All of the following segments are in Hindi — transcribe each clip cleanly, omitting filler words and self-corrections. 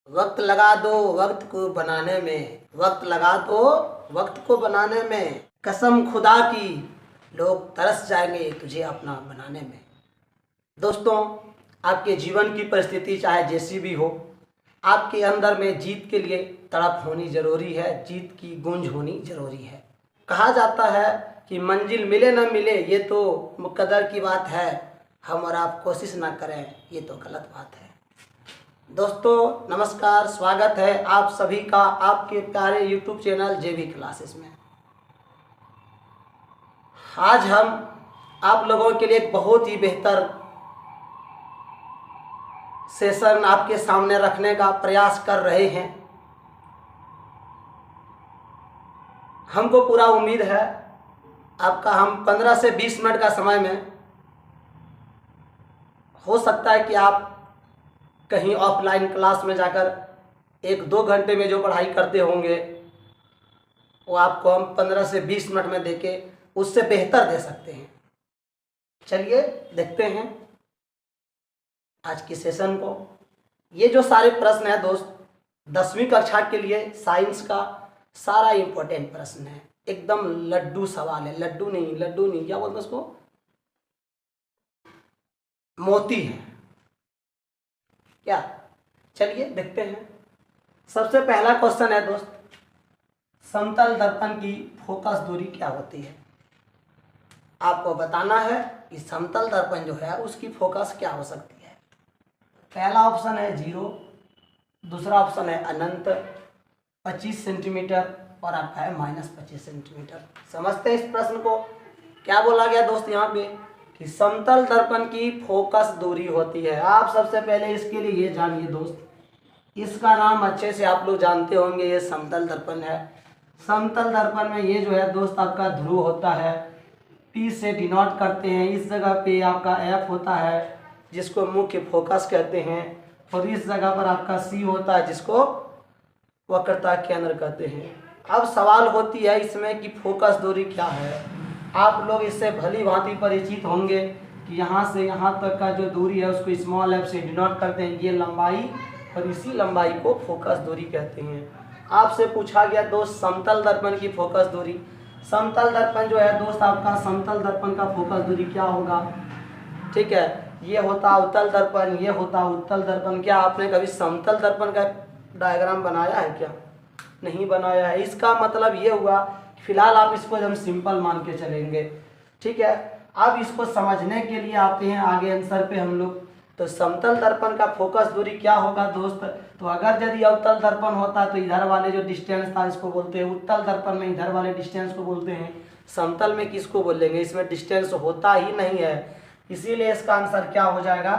वक्त लगा दो वक्त को बनाने में, वक्त लगा दो वक्त को बनाने में, कसम खुदा की लोग तरस जाएंगे तुझे अपना बनाने में। दोस्तों, आपके जीवन की परिस्थिति चाहे जैसी भी हो, आपके अंदर में जीत के लिए तड़प होनी ज़रूरी है, जीत की गूंज होनी ज़रूरी है। कहा जाता है कि मंजिल मिले न मिले ये तो मुकद्दर की बात है, हम और आप कोशिश ना करें ये तो गलत बात है। दोस्तों नमस्कार, स्वागत है आप सभी का आपके प्यारे YouTube चैनल JB क्लासेस में। आज हम आप लोगों के लिए एक बहुत ही बेहतर सेशन आपके सामने रखने का प्रयास कर रहे हैं। हमको पूरा उम्मीद है आपका हम 15 से 20 मिनट का समय में, हो सकता है कि आप कहीं ऑफलाइन क्लास में जाकर 1-2 घंटे में जो पढ़ाई करते होंगे वो आपको हम 15 से 20 मिनट में देके उससे बेहतर दे सकते हैं। चलिए देखते हैं आज की सेशन को। ये जो सारे प्रश्न है दोस्त, 10वीं कक्षा के लिए साइंस का सारा इम्पोर्टेंट प्रश्न है, एकदम लड्डू सवाल है। लड्डू नहीं क्या बोलते उसको, मोती है क्या। चलिए देखते हैं। सबसे पहला क्वेश्चन है दोस्त, समतल दर्पण की फोकस दूरी क्या होती है। आपको बताना है कि समतल दर्पण जो है उसकी फोकस क्या हो सकती है। पहला ऑप्शन है 0, दूसरा ऑप्शन है अनंत 25 सेंटीमीटर और आपका है -25 सेंटीमीटर। समझते हैं इस प्रश्न को। क्या बोला गया दोस्त यहाँ पे कि समतल दर्पण की फोकस दूरी होती है। आप सबसे पहले इसके लिए ये जानिए दोस्त, इसका नाम अच्छे से आप लोग जानते होंगे, ये समतल दर्पण है। समतल दर्पण में ये जो है दोस्त आपका ध्रुव होता है, P से डिनोट करते हैं। इस जगह पे आपका F होता है जिसको मुख्य फोकस कहते हैं, और इस जगह पर आपका C होता है जिसको वक्रता केंद्र कहते हैं। अब सवाल होती है इसमें कि फोकस दूरी क्या है। आप लोग इससे भली भांति परिचित होंगे कि यहाँ से यहाँ तक का जो दूरी है उसको स्मॉल f से डिनोट करते हैं, ये लंबाई, और इसी लंबाई को फोकस दूरी कहते हैं। आपसे पूछा गया दोस्त समतल दर्पण की फोकस दूरी। समतल दर्पण जो है दोस्त आपका, समतल दर्पण का फोकस दूरी क्या होगा, ठीक है। ये होता उत्तल दर्पण, ये होता उत्तल दर्पण। क्या आपने कभी समतल दर्पण का डायग्राम बनाया है क्या? नहीं बनाया है। इसका मतलब ये हुआ, फिलहाल आप इसको हम सिंपल मान के चलेंगे, ठीक है। अब इसको समझने के लिए आते हैं आगे आंसर पे हम लोग। तो समतल दर्पण का फोकस दूरी क्या होगा दोस्त, तो अगर यदि अवतल दर्पण होता तो इधर वाले जो डिस्टेंस था इसको बोलते हैं उत्तल दर्पण में, इधर वाले डिस्टेंस को बोलते हैं समतल में। किसको बोलेंगे, इसमें डिस्टेंस होता ही नहीं है, इसीलिए इसका आंसर क्या हो जाएगा,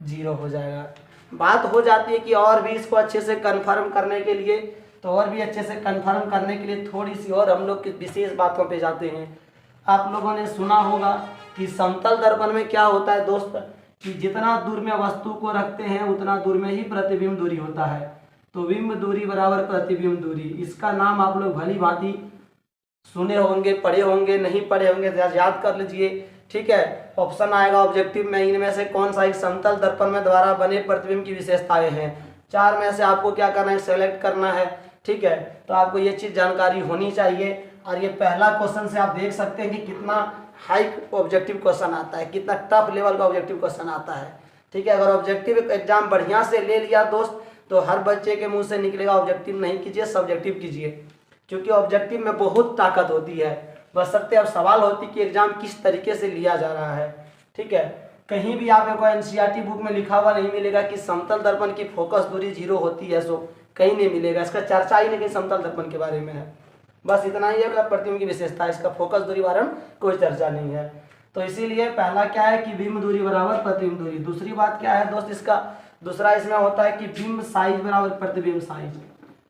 0 हो जाएगा। बात हो जाती है कि और भी इसको अच्छे से कन्फर्म करने के लिए, तो और भी अच्छे से कंफर्म करने के लिए थोड़ी सी और हम लोग की विशेष बातों पे जाते हैं। आप लोगों ने सुना होगा कि समतल दर्पण में क्या होता है दोस्त, कि जितना दूर में वस्तु को रखते हैं उतना दूर में ही प्रतिबिंब दूरी होता है। तो बिंब दूरी बराबर प्रतिबिंब दूरी, इसका नाम आप लोग भली भांति सुने होंगे, पढ़े होंगे, नहीं पढ़े होंगे याद कर लीजिए, ठीक है। ऑप्शन आएगा ऑब्जेक्टिव में, इनमें से कौन सा एक समतल दर्पण में द्वारा बने प्रतिबिंब की विशेषताएं हैं। 4 में से आपको क्या करना है, सेलेक्ट करना है, ठीक है। तो आपको ये चीज़ जानकारी होनी चाहिए। और ये पहला क्वेश्चन से आप देख सकते हैं कि कितना हाई ऑब्जेक्टिव क्वेश्चन आता है, कितना टफ लेवल का ऑब्जेक्टिव क्वेश्चन आता है, ठीक है। अगर ऑब्जेक्टिव एग्जाम बढ़िया से ले लिया दोस्त तो हर बच्चे के मुंह से निकलेगा ऑब्जेक्टिव नहीं कीजिए, सब्जेक्टिव कीजिए, क्योंकि ऑब्जेक्टिव में बहुत ताकत होती है। बशर्ते अब सवाल होती कि एग्जाम किस तरीके से लिया जा रहा है, ठीक है। कहीं भी आपको NCERT बुक में लिखा हुआ नहीं मिलेगा कि समतल दर्पण की फोकस दूरी 0 होती है, सो कहीं नहीं मिलेगा। इसका चर्चा ही नहीं कहीं समतल दर्पण के बारे में है, बस इतना ही है कि प्रतिबिंब की विशेषता, इसका फोकस दूरी बारे में कोई चर्चा नहीं है। तो इसीलिए पहला क्या है कि बिंब दूरी बराबर प्रतिबिंब दूरी। दूसरी बात क्या है दोस्त, इसका दूसरा इसमें होता है कि बिंब साइज बराबर प्रतिबिंब साइज।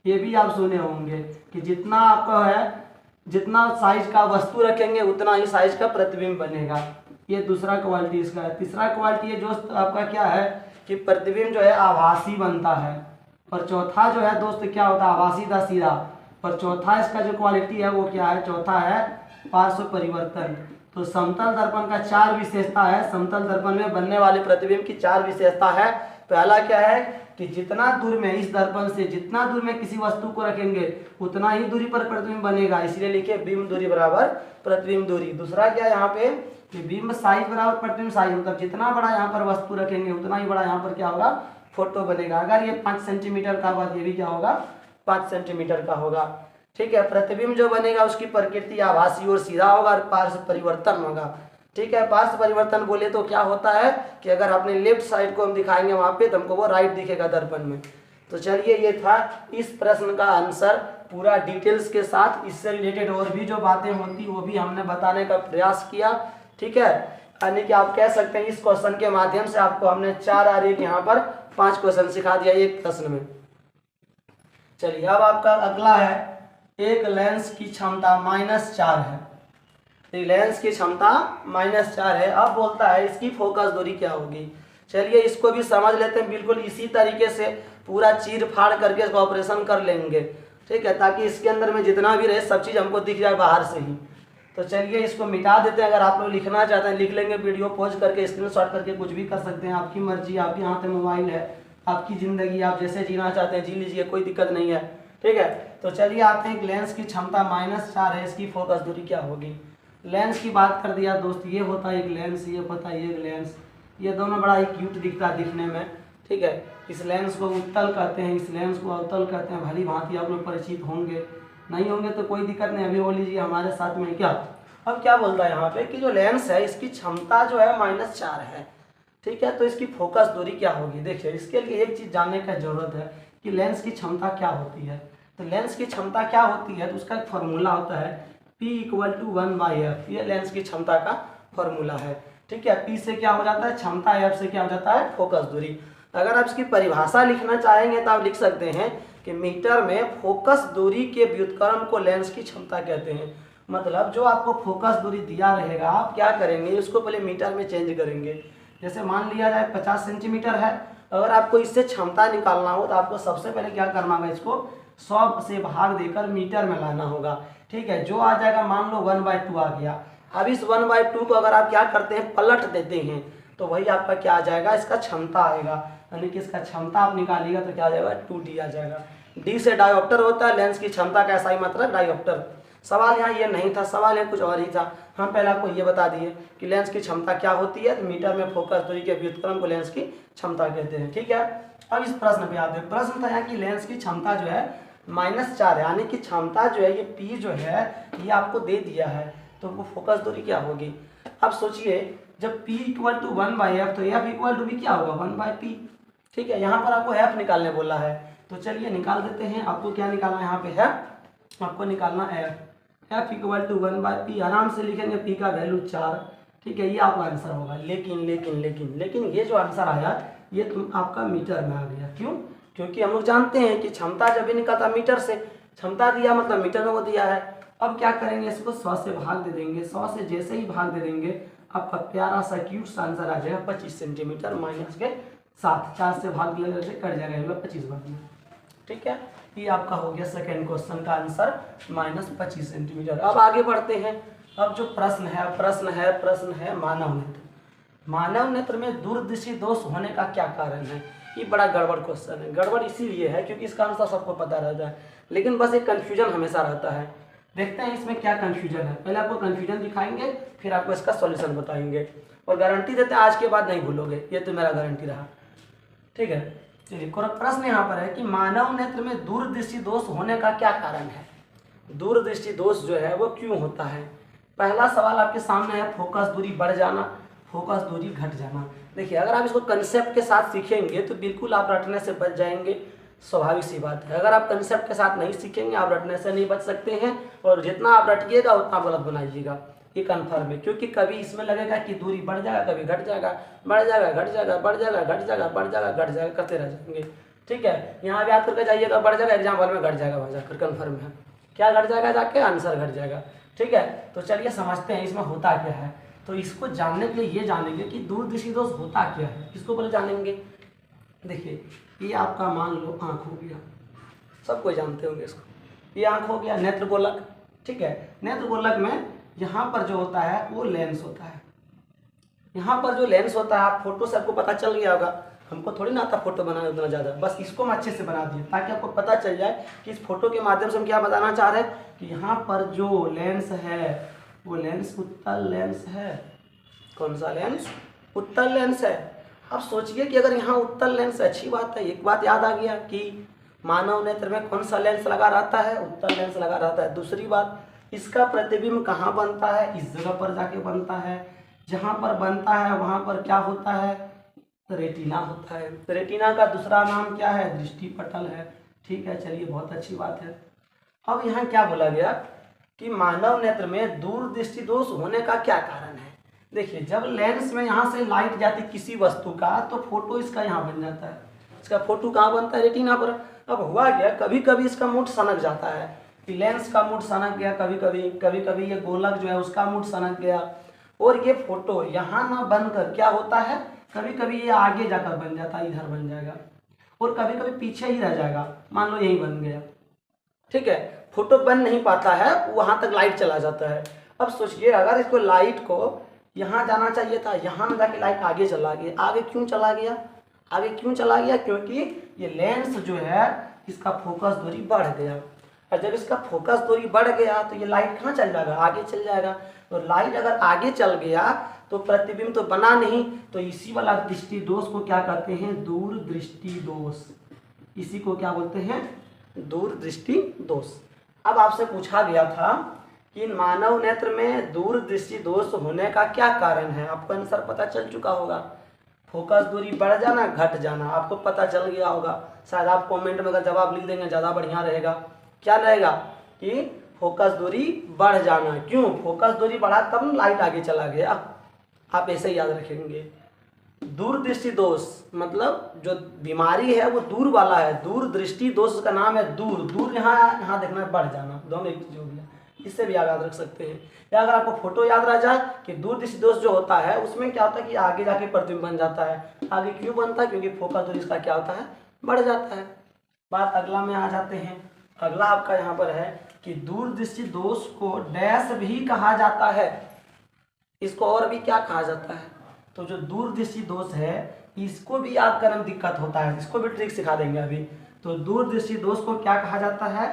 ये भी आप सुने होंगे कि जितना आपका है, जितना साइज का वस्तु रखेंगे उतना ही साइज का प्रतिबिंब बनेगा। ये दूसरा क्वालिटी इसका है। तीसरा क्वालिटी है दोस्त आपका क्या है कि प्रतिबिंब जो है आभासी बनता है। और चौथा जो है दोस्त क्या होता है, आभासी था सीधा। और चौथा इसका जो क्वालिटी है वो क्या है, चौथा है पार्श्व परिवर्तन। तो समतल दर्पण का 4 विशेषता है, समतल दर्पण में बनने वाले प्रतिबिंब की 4 विशेषता है। पहला क्या है कि जितना दूर में इस दर्पण से जितना दूर में किसी वस्तु को रखेंगे उतना ही दूरी पर प्रतिबिंब बनेगा, इसलिए लिखिए बिंब दूरी बराबर प्रतिबिंब दूरी। दूसरा क्या यहाँ पे कि बिंब साइज बराबर प्रतिबिंब साइज, मतलब जितना बड़ा यहाँ पर वस्तु रखेंगे उतना ही बड़ा यहाँ पर क्या होगा फोटो बनेगा। अगर ये 5 सेंटीमीटर का होगा ये भी क्या होगा 5 सेंटीमीटर का होगा। ठीक है, प्रतिबिंब जो बनेगा उसकी प्रकृति आभासी और सीधा होगा और पार्श्व परिवर्तन होगा। ठीक है, पार्श्व परिवर्तन बोले तो क्या होता है कि अगर अपने लेफ्ट साइड को हम दिखाएंगे वहां पे तो हमको वो राइट दिखेगा दर्पण में। तो चलिए ये था इस प्रश्न का आंसर पूरा डिटेल्स के साथ। इससे रिलेटेड और भी जो बातें होती वो भी हमने बताने का प्रयास किया। ठीक है, यानी कि आप कह सकते हैं इस क्वेश्चन के माध्यम से आपको हमने 4 और 1 यहाँ पर 5 क्वेश्चन सिखा दिया एक प्रश्न में। चलिए अब आपका अगला है, एक लेंस की क्षमता -4 है। लेंस की क्षमता -4 है। अब बोलता है इसकी फोकस दूरी क्या होगी। चलिए इसको भी समझ लेते हैं, बिल्कुल इसी तरीके से पूरा चीर फाड़ करके इसका ऑपरेशन कर लेंगे। ठीक है, ताकि इसके अंदर में जितना भी रहे सब चीज़ हमको दिख जाए बाहर से ही। तो चलिए इसको मिटा देते हैं। अगर आप लोग लिखना चाहते हैं लिख लेंगे, वीडियो पॉज करके स्क्रीनशॉट करके कुछ भी कर सकते हैं, आपकी मर्जी, आपके हाथ में मोबाइल है, आपकी ज़िंदगी आप जैसे जीना चाहते हैं जी लीजिए, कोई दिक्कत नहीं है। ठीक है, तो चलिए आते हैं, एक लेंस की क्षमता -4 है, इसकी फोकस दूरी क्या होगी। लेंस की बात कर दिया दोस्त, ये होता है एक लेंस, ये होता है एक लेंस, ये दोनों बड़ा ही क्यूट दिखता है दिखने में। ठीक है, इस लेंस को उत्तल कहते हैं, इस लेंस को अवतल कहते हैं। भली भांति आप लोग परिचित होंगे, नहीं होंगे तो कोई दिक्कत नहीं, अभी बोल लीजिए हमारे साथ में क्या। अब क्या बोलता है यहाँ पे कि जो लेंस है इसकी क्षमता जो है -4 है। ठीक है, तो इसकी फोकस दूरी क्या होगी। देखिए इसके लिए एक चीज़ जानने का जरूरत है कि लेंस की क्षमता क्या होती है। तो लेंस की क्षमता क्या होती है तो उसका एक फॉर्मूला होता है P = 1/f। ये लेंस की क्षमता का फॉर्मूला है। ठीक है, P से क्या हो जाता है क्षमता, F से क्या हो जाता है फोकस दूरी। अगर आप इसकी परिभाषा लिखना चाहेंगे तो आप लिख सकते हैं कि मीटर में फोकस दूरी के व्युत्क्रम को लेंस की क्षमता कहते हैं। मतलब जो आपको फोकस दूरी दिया रहेगा आप क्या करेंगे उसको पहले मीटर में चेंज करेंगे। जैसे मान लिया जाए 50 सेंटीमीटर है, अगर आपको इससे क्षमता निकालना हो तो आपको सबसे पहले क्या करना होगा, इसको 100 से भाग देकर मीटर में लाना होगा। ठीक है, जो आ जाएगा मान लो 1/2 आ गया। अब इस 1/2 को अगर आप क्या करते हैं पलट देते हैं तो वही आपका क्या आ जाएगा, इसका क्षमता आएगा। यानी कि इसका क्षमता आप निकालिएगा तो क्या आ जाएगा 2D आ जाएगा। D से डायोप्टर होता है, लेंस की क्षमता का ऐसा ही मतलब डायोप्टर। सवाल यहाँ ये नहीं था, सवाल है कुछ और ही था। हम पहले आपको ये बता दिए कि लेंस की क्षमता क्या होती है, तो मीटर में फोकस दूरी के व्युत्क्रम को लेंस की क्षमता कहते हैं। ठीक है, अब इस प्रश्न पे आते हैं। प्रश्न था यहाँ की लेंस की क्षमता जो है -4 है, यानी कि क्षमता जो है ये P जो है ये आपको दे दिया है, तो वो फोकस दूरी क्या होगी। अब सोचिए जब P = 1/f तो F भी क्या होगा 1/P। ठीक है, यहाँ पर आपको F निकालने बोला है, तो चलिए निकाल देते हैं। आपको क्या निकालना है यहाँ पे है, आपको निकालना F = 1/P। आराम से लिखेंगे P का वैल्यू 4। ठीक है, ये आपका आंसर होगा। लेकिन ये जो आंसर आया ये आपका मीटर में आ गया। क्यों? क्योंकि हम लोग जानते हैं कि क्षमता जब भी निकलता मीटर से, क्षमता दिया मतलब मीटर में वो दिया है। अब क्या करेंगे, इसको 100 से भाग दे देंगे। 100 से जैसे ही भाग दे देंगे आपका प्यारा सा क्यूट सा आंसर आ जाएगा 25 सेंटीमीटर माइनस के साथ। 4 से भाग दिया से कट जाएगा 25 भाग में। ठीक है, ये आपका हो गया सेकेंड क्वेश्चन का आंसर -25 सेंटीमीटर। अब आगे बढ़ते हैं। अब जो प्रश्न है मानव नेत्र। मानव नेत्र में दूरदृष्टि दोष होने का क्या कारण है। ये बड़ा गड़बड़ क्वेश्चन है। गड़बड़ इसीलिए है क्योंकि इसका आंसर सबको पता रहता है, लेकिन बस एक कन्फ्यूजन हमेशा रहता है। देखते हैं इसमें क्या कन्फ्यूजन है। पहले आपको कन्फ्यूजन दिखाएंगे फिर आपको इसका सॉल्यूशन बताएंगे, और गारंटी देते हैं आज के बाद नहीं भूलोगे, ये तो मेरा गारंटी रहा। ठीक है, चलिए प्रश्न यहाँ पर है कि मानव नेत्र में दूरदृष्टि दोष होने का क्या कारण है। दूरदृष्टि दोष जो है वो क्यों होता है। पहला सवाल आपके सामने है फोकस दूरी बढ़ जाना, फोकस दूरी घट जाना। देखिए अगर आप इसको कंसेप्ट के साथ सीखेंगे तो बिल्कुल आप रटने से बच जाएंगे, स्वाभाविक सी बात है। अगर आप कंसेप्ट के साथ नहीं सीखेंगे आप रटने से नहीं बच सकते हैं, और जितना आप रटिएगा उतना गलत बनाइएगा, ये कन्फर्म है। क्योंकि कभी इसमें लगेगा कि दूरी बढ़ जाएगा, कभी घट जाएगा, बढ़ जाएगा, घट जाएगा, बढ़ जाएगा, घट जाएगा, बढ़ जाएगा, घट जाएगा, करते रह जाएंगे। ठीक है, यहाँ भी याद करके जाइएगा, बढ़ जाएगा, एग्जाम हॉल में घट जाएगा, वहाँ जाकर कन्फर्म है। क्या घट जाएगा, जाके आंसर घट जाएगा। ठीक है, तो चलिए समझते हैं इसमें होता क्या है। तो इसको जानने के लिए ये जानेंगे कि दूरदृष्टि दोष होता क्या है, इसको पहले जानेंगे। देखिए ये आपका मान लो आँख हो गया, सब कोई जानते होंगे इसको। ये आँख हो गया, नेत्र गोलक। ठीक है, नेत्र गोलक में यहाँ पर जो होता है वो लेंस होता है। यहाँ पर जो लेंस होता है, आप फोटो से आपको पता चल गया होगा, हमको थोड़ी ना आता फोटो बनाना उतना ज़्यादा, बस इसको हम अच्छे से बना दिए ताकि आपको पता चल जाए कि इस फोटो के माध्यम से हम क्या बताना चाह रहे हैं कि यहाँ पर जो लेंस है वो लेंस उत्तल लेंस है। कौन सा लेंस? उत्तल लेंस है। आप सोचिए कि अगर यहाँ उत्तल लेंस, अच्छी बात है, एक बात याद आ गया कि मानव नेत्र में कौन सा लेंस लगा रहता है? उत्तल लेंस लगा रहता है। दूसरी बात, इसका प्रतिबिंब कहाँ बनता है? इस जगह पर जाके बनता है। जहाँ पर बनता है वहाँ पर क्या होता है? रेटिना होता है। रेटिना का दूसरा नाम क्या है? दृष्टिपटल है। ठीक है, चलिए, बहुत अच्छी बात है। अब यहाँ क्या बोला गया कि मानव नेत्र में दूरदृष्टि दोष होने का क्या कारण है? देखिए, जब लेंस में यहाँ से लाइट जाती किसी वस्तु का तो फोटो इसका यहाँ बन जाता है। इसका फोटो कहाँ बनता है? रेटिना पर। अब हुआ क्या, कभी कभी इसका मूड सनक जाता है कि लेंस का मूड सनक गया, कभी कभी ये गोलक जो है उसका मूड सनक गया, और ये फोटो यहाँ ना बनकर क्या होता है, कभी कभी ये आगे जाकर बन जाता है, इधर बन जाएगा, और कभी कभी पीछे ही रह जाएगा, मान लो यही बन गया। ठीक है, फोटो बन नहीं पाता है, वहाँ तक लाइट चला जाता है। अब सोचिए, अगर इसको लाइट को यहाँ जाना चाहिए था, यहाँ ना जाके लाइट आगे चला गया। आगे क्यों चला गया? आगे क्यों चला गया? क्योंकि ये लेंस जो है इसका फोकस दूरी बढ़ गया, और जब इसका फोकस दूरी बढ़ गया तो ये लाइट कहाँ चल जाएगा? आगे चल जाएगा। तो लाइट अगर आगे चल गया तो प्रतिबिंब तो बना नहीं, तो इसी वाला दृष्टि दोष को क्या कहते हैं? दूरदृष्टि दोष। इसी को क्या बोलते हैं? दूरदृष्टि दोष। अब आपसे पूछा गया था कि मानव नेत्र में दूरदृष्टि दोष होने का क्या कारण है? आपको आंसर पता चल चुका होगा। फोकस दूरी बढ़ जाना, घट जाना, आपको पता चल गया होगा। शायद आप कमेंट में अगर जवाब लिख देंगे ज़्यादा बढ़िया रहेगा। क्या रहेगा कि फोकस दूरी बढ़ जाना। क्यों? फोकस दूरी बढ़ा तब लाइट आगे चला गया। आप ऐसे याद रखेंगे। दूरदृष्टि दोष मतलब जो बीमारी है वो दूर वाला है। दूरदृष्टि दोष का नाम है दूर। दूर यहाँ देखना है, बढ़ जाना, दोनों एक चीज हो गया। इससे भी आप याद रख सकते हैं। या अगर आपको फोटो याद रह जाए कि दूरदृष्टि दोष जो होता है उसमें क्या होता है कि आगे जाके प्रतिबिंब बन जाता है। आगे क्यों बनता है? क्योंकि फोकस दूरी इसका क्या होता है? बढ़ जाता है। बात अगला में आ जाते हैं। अगला आपका यहाँ पर है कि दूरदृष्टि दोष को डैश भी कहा जाता है। इसको और भी क्या कहा जाता है? तो जो दूरदृष्टि दोष है इसको भी याद करने में दिक्कत होता है, इसको भी ट्रिक सिखा देंगे अभी। तो दूरदृष्टि दोष को क्या कहा जाता है?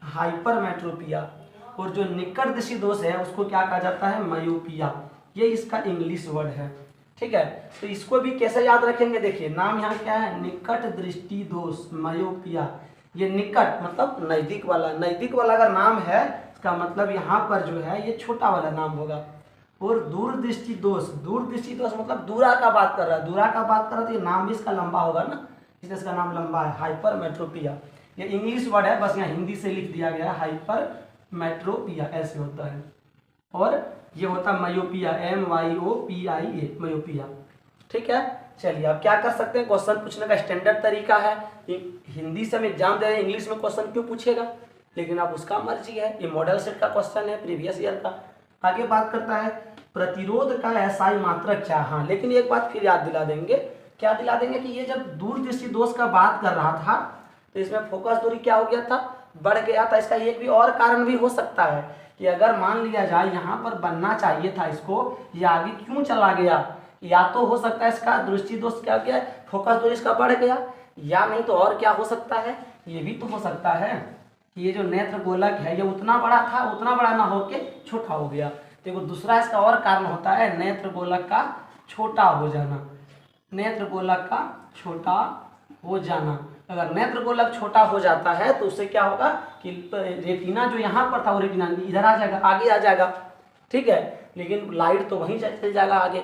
हाइपरमेट्रोपिया। और जो निकट दृष्टि दोष है उसको क्या कहा जाता है? मायोपिया। ये इसका इंग्लिश वर्ड है। ठीक है, तो इसको भी कैसे याद रखेंगे? देखिए, नाम यहाँ क्या है? निकट दृष्टि दोष, मायोपिया। ये निकट मतलब नजदीक वाला। नजदीक वाला अगर नाम है इसका मतलब यहाँ पर जो है ये छोटा वाला नाम होगा। और दूरदृष्टि दोष, दूरदृष्टि दोष मतलब दूरा का बात कर रहा है। दूरा का बात कर रहा है तो ये नाम भी इसका लंबा होगा ना, इसलिए इसका नाम लंबा है, हाइपरमेट्रोपिया। ये इंग्लिश वर्ड है, बस यहाँ हिंदी से लिख दिया गया है, हाइपरमेट्रोपिया ऐसे होता है। और ये होता है मायोपिया, MYOPIA, मायोपिया। ठीक है, चलिए अब क्या कर सकते हैं? क्वेश्चन पूछने का स्टैंडर्ड तरीका है। हिंदी से हम एग्जाम दे रहे हैं, इंग्लिश में क्वेश्चन क्यों पूछेगा? लेकिन अब उसका मर्जी है। ये मॉडल सेट का क्वेश्चन है, प्रीवियस ईयर का। आगे बात करता है प्रतिरोध का एसआई मात्रक क्या? हाँ, लेकिन एक बात फिर याद दिला देंगे। क्या दिला देंगे कि ये जब दूरदृष्टि दोष का बात कर रहा था तो इसमें फोकस दूरी क्या हो गया था? बढ़ गया था। इसका एक भी और कारण भी हो सकता है कि अगर मान लिया जाए यहाँ पर बनना चाहिए था इसको, ये आगे क्यों चला गया? या तो हो सकता है इसका दृष्टि दोष क्या गया, फोकस दूरी इसका बढ़ गया, या नहीं तो और क्या हो सकता है? ये भी तो हो सकता है कि ये जो नेत्र गोलक है ये उतना बड़ा था, उतना बड़ा ना होके छोटा हो गया। देखो, दूसरा इसका और कारण होता है नेत्र गोलक का छोटा हो जाना। नेत्र गोलक का छोटा हो जाना। अगर नेत्र गोलक छोटा हो जाता है तो उससे क्या होगा कि रेटिना जो यहाँ पर था वो रेटिना इधर आ जाएगा, आगे आ जाएगा। ठीक है, लेकिन लाइट तो वहीं चल जाएगा आगे,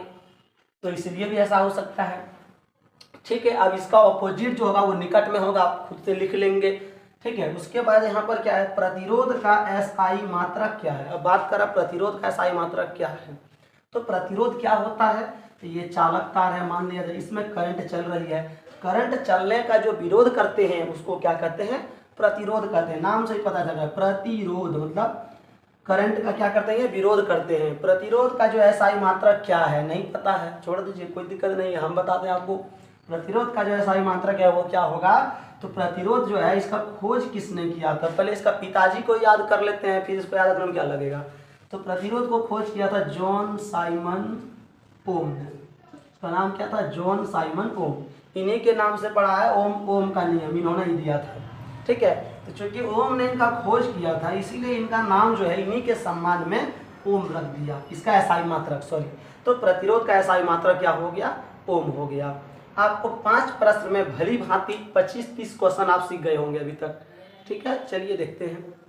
तो इसलिए भी ऐसा हो सकता है। ठीक है, अब इसका ऑपोजिट जो होगा वो निकट में होगा, आप खुद से लिख लेंगे। ठीक है, उसके बाद यहाँ पर क्या है? प्रतिरोध का एसआई मात्रक क्या है? अब बात करें प्रतिरोध का एसआई मात्रक क्या है। तो प्रतिरोध क्या होता है? तो ये चालक तार है, मान लिया जाए इसमें करंट चल रही है। करंट चलने का जो विरोध करते हैं उसको क्या कहते हैं? प्रतिरोध कहते हैं। नाम से ही पता चल रहा है, प्रतिरोध मतलब करंट का क्या करते हैं? विरोध करते हैं। प्रतिरोध का जो एसआई मात्रक क्या है? नहीं पता है, छोड़ दीजिए, कोई दिक्कत नहीं है, हम बताते हैं आपको। प्रतिरोध का जो एसआई मात्रक है वो क्या होगा? तो प्रतिरोध जो है इसका खोज किसने किया था? पहले इसका पिताजी को याद कर लेते हैं, फिर इसको याद करने में क्या लगेगा। तो प्रतिरोध को खोज किया था जॉन साइमन ओम ने। इसका नाम क्या था? जॉन साइमन ओम। इन्हीं के नाम से पढ़ा है ओम, ओम का नियम इन्होंने ही दिया था। ठीक है, तो चूंकि ओम ने इनका खोज किया था इसीलिए इनका नाम जो है इन्हीं के सम्मान में ओम रख दिया, इसका एसआई मात्रक सॉरी। तो प्रतिरोध का एसआई मात्रक क्या हो गया, ओम हो गया। आपको 5 प्रश्न में भली भांति 25-30 क्वेश्चन आप सीख गए होंगे अभी तक। ठीक है, चलिए देखते हैं।